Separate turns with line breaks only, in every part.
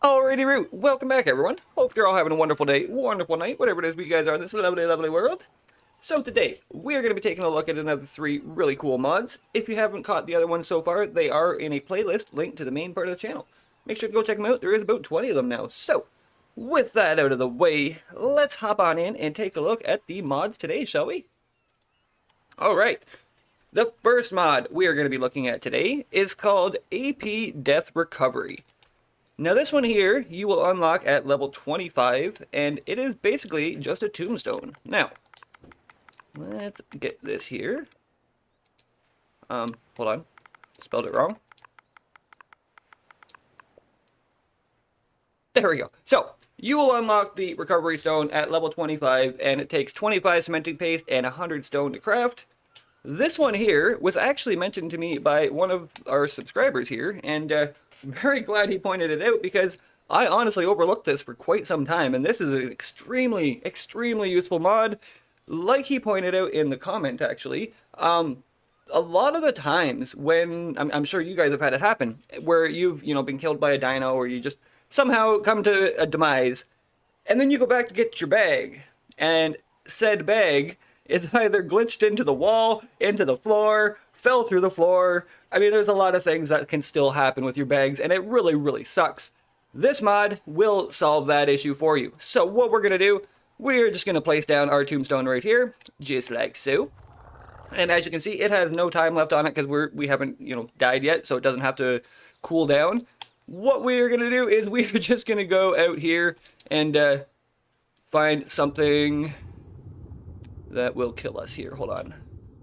Alrighty, Root. Welcome back, everyone. Hope you're all having a wonderful day, wonderful night, whatever it is you guys are in this lovely, lovely world. So today, we are going to be taking a look at another 3 really cool mods. If you haven't caught the other ones so far, they are in a playlist linked to the main part of the channel. Make sure to go check them out. There is about 20 of them now. So, with that out of the way, let's hop on in and take a look at the mods today, shall we? Alright. The first mod we are going to be looking at today is called AP Death Recovery. Now this one here, you will unlock at level 25, and it is basically just a tombstone. Now, let's get this here. Hold on. Spelled it wrong. There we go. So, you will unlock the recovery stone at level 25, and it takes 25 cementing paste and 100 stone to craft. This one here was actually mentioned to me by one of our subscribers here, and very glad he pointed it out because I honestly overlooked this for quite some time, and this is an extremely, extremely useful mod. Like he pointed out in the comment, actually, a lot of the times when, I'm sure you guys have had it happen, where you've, been killed by a dino or you just somehow come to a demise, and then you go back to get your bag, and said bag is either glitched into the wall, into the floor, fell through the floor. I mean, there's a lot of things that can still happen with your bags, and it really, really sucks. This mod will solve that issue for you. So what we're going to do, we're just going to place down our tombstone right here, just like so. And as you can see, it has no time left on it because we haven't, died yet, so it doesn't have to cool down. What we're going to do is we're just going to go out here and find something that will kill us here. Hold on.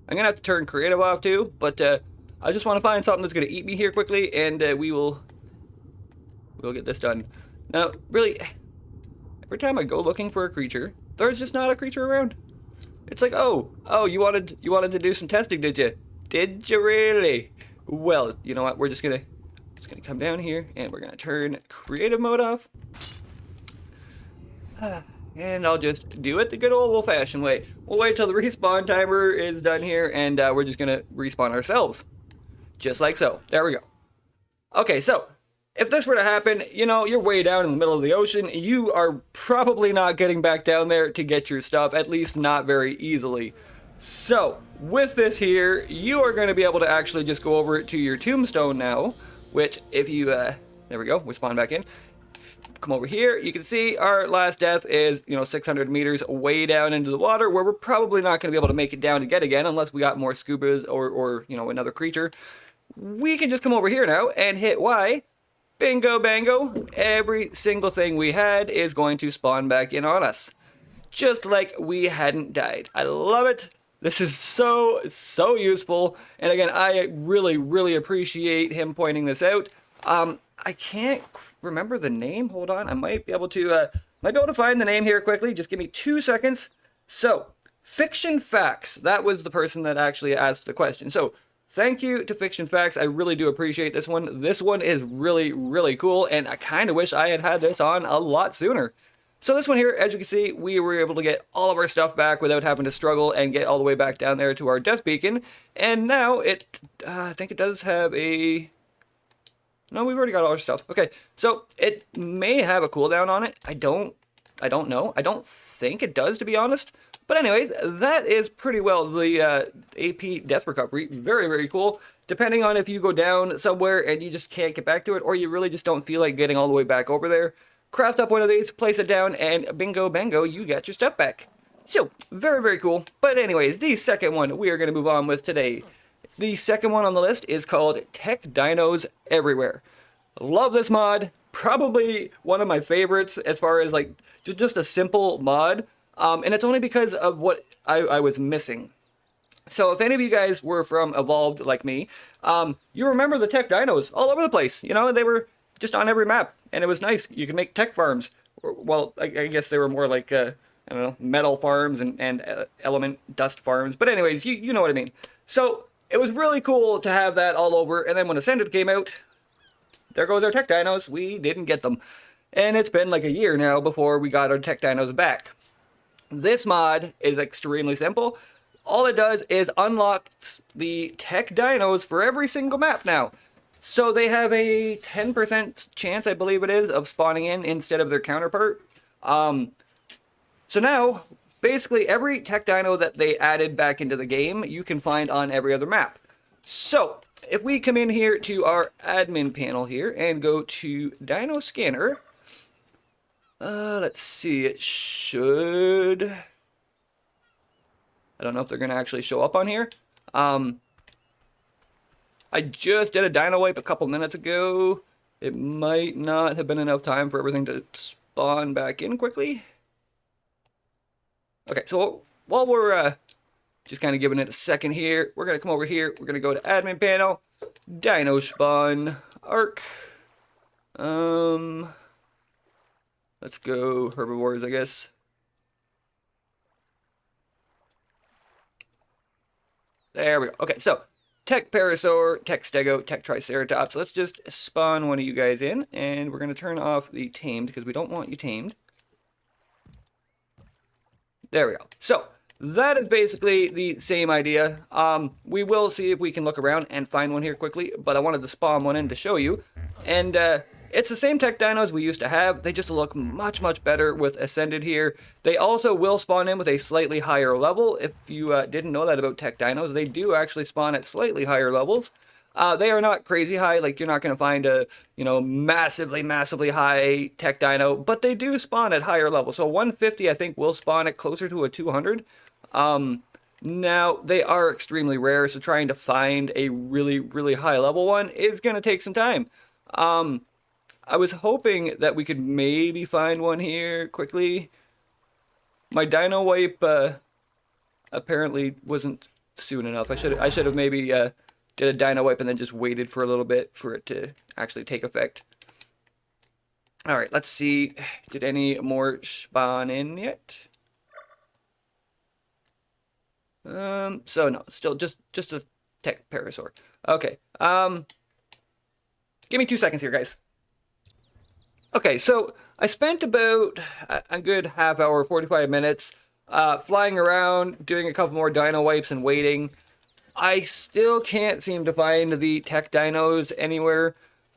I'm going to have to turn creative off too, but I just want to find something that's going to eat me here quickly, and we'll get this done. Now, really, every time I go looking for a creature, there's just not a creature around. It's like, oh, you wanted to do some testing, did you? Did you really? Well, you know what? We're just gonna come down here, and we're gonna turn creative mode off. And I'll just do it the good old-fashioned way. We'll wait till the respawn timer is done here, and we're just going to respawn ourselves. Just like so. There we go. Okay, so, if this were to happen, you're way down in the middle of the ocean. You are probably not getting back down there to get your stuff, at least not very easily. So, with this here, you are going to be able to actually just go over to your tombstone now, which if you, there we go, we spawn back in. Come over here, you can see our last death is, 600 meters way down into the water, where we're probably not going to be able to make it down to get again unless we got more scubas or another creature. We can just come over here now and hit Y. Bingo bango. Every single thing we had is going to spawn back in on us. Just like we hadn't died. I love it. This is so, so useful. And again, I really, really appreciate him pointing this out. I can't remember the name. Hold on, I might be able to find the name here quickly. Just give me 2 seconds. So, Fiction Facts. That was the person that actually asked the question. So, thank you to Fiction Facts. I really do appreciate this one. This one is really, really cool, and I kind of wish I had this on a lot sooner. So this one here, as you can see, we were able to get all of our stuff back without having to struggle and get all the way back down there to our death beacon. And now I think it does have a... No, we've already got all our stuff. Okay, so it may have a cooldown on it. I don't know. I don't think it does, to be honest. But anyways, that is pretty well the AP Death Recovery. Very, very cool. Depending on if you go down somewhere and you just can't get back to it, or you really just don't feel like getting all the way back over there, craft up one of these, place it down, and bingo bango, you got your stuff back. So, very, very cool. But anyways, the second one we are going to move on with today. The second one on the list is called Tek Dinos Everywhere. Love this mod. Probably one of my favorites as far as like just a simple mod. And it's only because of what I was missing. So if any of you guys were from Evolved like me, you remember the Tek Dinos all over the place. They were just on every map. And it was nice. You could make tech farms. Well, I guess they were more like, I don't know, metal farms and element dust farms. But anyways, you know what I mean. So it was really cool to have that all over, and then when Ascended came out, there goes our Tek Dinos. We didn't get them. And it's been like a year now before we got our Tek Dinos back. This mod is extremely simple. All it does is unlock the Tek Dinos for every single map now. So they have a 10% chance, I believe it is, of spawning in instead of their counterpart. So now, basically every Tek Dino that they added back into the game, you can find on every other map. So, if we come in here to our admin panel here and go to Dino Scanner, let's see, it should... I don't know if they're going to actually show up on here. I just did a dino wipe a couple minutes ago. It might not have been enough time for everything to spawn back in quickly. Okay, so while we're just kind of giving it a second here, we're going to come over here. We're going to go to admin panel, dino spawn, arc. Let's go herbivores, I guess. There we go. Okay, so Tek Parasaur, Tek Stego, Tek Triceratops. Let's just spawn one of you guys in, and we're going to turn off the tamed because we don't want you tamed. There we go. So that is basically the same idea. We will see if we can look around and find one here quickly, but I wanted to spawn one in to show you. And it's the same Tek Dinos we used to have. They just look much, much better with Ascended here. They also will spawn in with a slightly higher level. If you didn't know that about Tek Dinos, they do actually spawn at slightly higher levels. They are not crazy high, like you're not going to find a, massively, massively high Tek Dino, but they do spawn at higher levels. So 150, I think, will spawn at closer to a 200. Now, they are extremely rare, so trying to find a really, really high level one is going to take some time. I was hoping that we could maybe find one here quickly. My dino wipe apparently wasn't soon enough. I should have maybe did a dino wipe and then just waited for a little bit for it to actually take effect. All right, let's see. Did any more spawn in yet? So no, still just a Tek Parasaur. Okay. Give me 2 seconds here, guys. Okay, so I spent about a good half hour, 45 minutes, flying around, doing a couple more dino wipes and waiting. I still can't seem to find the Tek Dinos anywhere.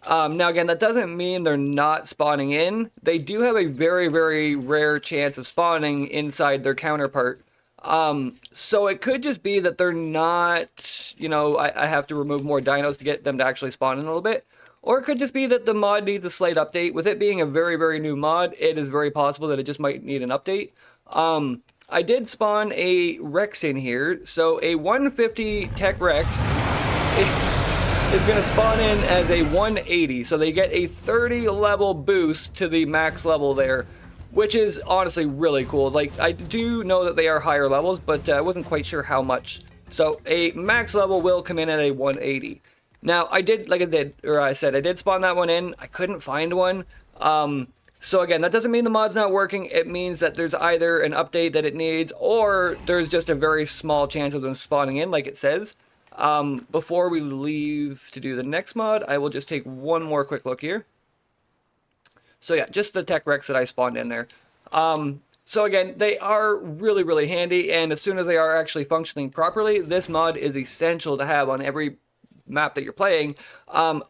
Now again, that doesn't mean they're not spawning in. They do have a very, very rare chance of spawning inside their counterpart. So it could just be that they're not, I have to remove more dinos to get them to actually spawn in a little bit. Or it could just be that the mod needs a slight update. With it being a very, very new mod, it is very possible that it just might need an update. I did spawn a Rex in here, so a 150 Tek Rex is going to spawn in as a 180. So they get a 30 level boost to the max level there, which is honestly really cool. Like, I do know that they are higher levels, but I wasn't quite sure how much. So a max level will come in at a 180. Now, I did spawn that one in. I couldn't find one. So again, that doesn't mean the mod's not working. It means that there's either an update that it needs, or there's just a very small chance of them spawning in, like it says. Before we leave to do the next mod, I will just take one more quick look here. So yeah, just the Tek Rex that I spawned in there. So again, they are really, really handy, and as soon as they are actually functioning properly, this mod is essential to have on every map that you're playing,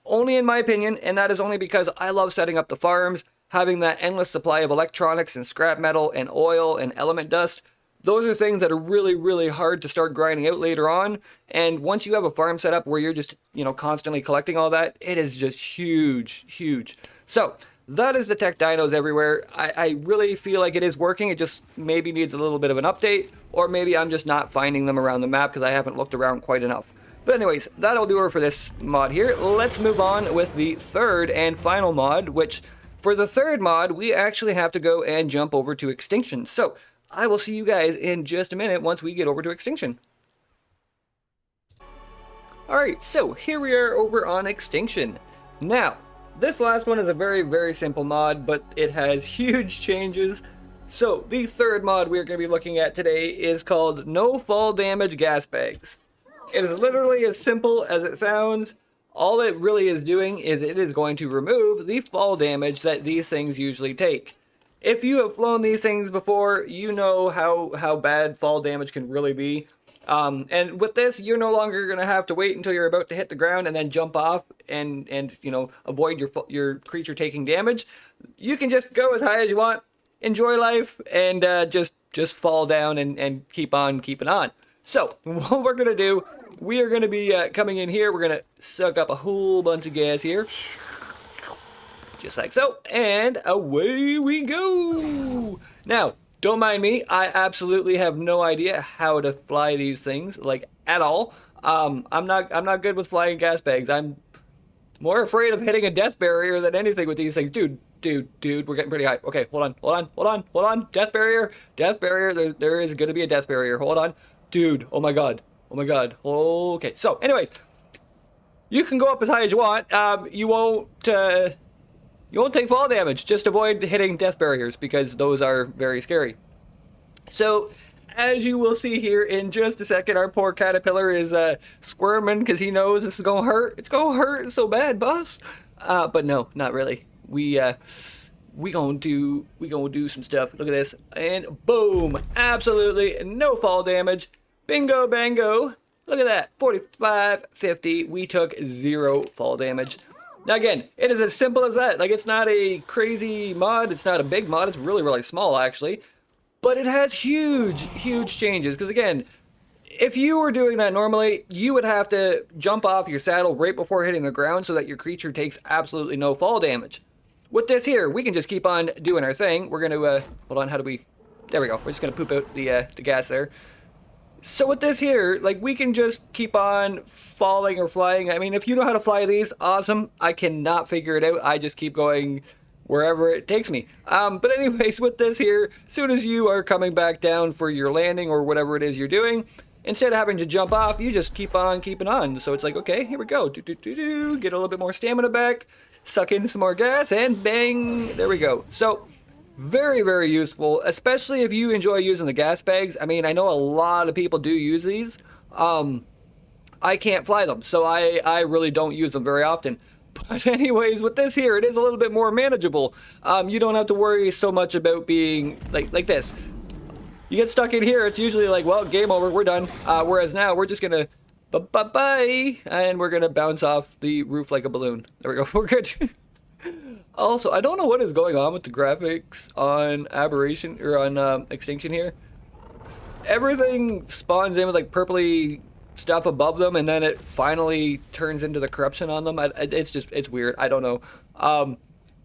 only in my opinion, and that is only because I love setting up the farms, having that endless supply of electronics and scrap metal and oil and element dust. Those are things that are really, really hard to start grinding out later on, and once you have a farm set up where you're just, constantly collecting all that, it is just huge, huge. So that is the Tek Dinos Everywhere. I really feel like it is working. It just maybe needs a little bit of an update, or maybe I'm just not finding them around the map because I haven't looked around quite enough. But anyways, that'll do it for this mod here. Let's move on with the third and final mod, which for the third mod, we actually have to go and jump over to Extinction. So I will see you guys in just a minute once we get over to Extinction. Alright, so here we are over on Extinction. Now, this last one is a very, very simple mod, but it has huge changes. So the third mod we're going to be looking at today is called No Fall Damage Gasbags. It is literally as simple as it sounds. All it really is doing is it is going to remove the fall damage that these things usually take. If you have flown these things before, you know how bad fall damage can really be. And with this, you're no longer going to have to wait until you're about to hit the ground and then jump off and avoid your creature taking damage. You can just go as high as you want, enjoy life, and just fall down and keep on keeping on. So what we're going to do, we are going to be coming in here. We're going to suck up a whole bunch of gas here. Just like so, and away we go. Now, don't mind me. I absolutely have no idea how to fly these things, like at all. I'm not good with flying gas bags. I'm more afraid of hitting a death barrier than anything with these things. Dude, we're getting pretty high. Okay, hold on. Death barrier. There is going to be a death barrier. Hold on. Dude, oh my god. Okay, so anyways, you can go up as high as you want. You won't take fall damage. Just avoid hitting death barriers because those are very scary. So, as you will see here in just a second, our poor caterpillar is squirming because he knows this is gonna hurt. It's gonna hurt so bad, boss. But no, not really. We gonna do some stuff. Look at this, and boom! Absolutely no fall damage. Bingo, bango. Look at that, 45, 50. We took 0 fall damage. Now again, it is as simple as that. Like, it's not a crazy mod. It's not a big mod. It's really, really small, actually. But it has huge changes. Because again, if you were doing that normally, you would have to jump off your saddle right before hitting the ground so that your creature takes absolutely no fall damage. With this here, we can just keep on doing our thing. We're going to, hold on, how do we, there we go. We're just going to poop out the gas there. So with this here, like, we can just keep on falling or flying. I mean, if you know how to fly these, awesome. I cannot figure it out. I just keep going wherever it takes me. But anyways, with this here, as soon as you are coming back down for your landing or whatever it is you're doing, instead of having to jump off, you just keep on keeping on. So it's like, okay, here we go. Get a little bit more stamina back, suck in some more gas, and bang, there we go. So very useful, especially if you enjoy using the gas bags. I mean, I know a lot of people do use these. I can't fly them, so I really don't use them very often. But anyways, with this here, it is a little bit more manageable. You don't have to worry so much about being like this. You get stuck in here, it's usually like, well, game over, we're done. Whereas now, we're just gonna bye-bye, and we're gonna bounce off the roof like a balloon. There we go, we're good. Also, I don't know what is going on with the graphics on Aberration, or on Extinction here. Everything spawns in with like purpley stuff above them, and then it finally turns into the corruption on them. It's weird. I don't know.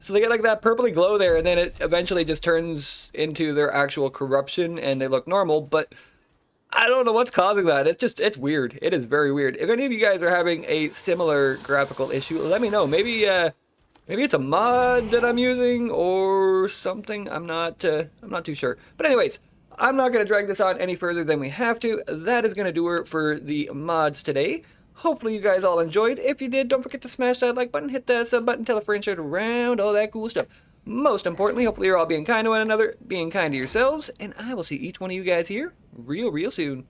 So they get like that purpley glow there, and then it eventually just turns into their actual corruption, and they look normal, but I don't know what's causing that. It's weird. It is very weird. If any of you guys are having a similar graphical issue, let me know. Maybe it's a mod that I'm using or something. I'm not too sure. But anyways, I'm not going to drag this on any further than we have to. That is going to do it for the mods today. Hopefully you guys all enjoyed. If you did, don't forget to smash that like button, hit that sub button, tell a friend, share it around, all that cool stuff. Most importantly, hopefully you're all being kind to one another, being kind to yourselves, and I will see each one of you guys here real soon.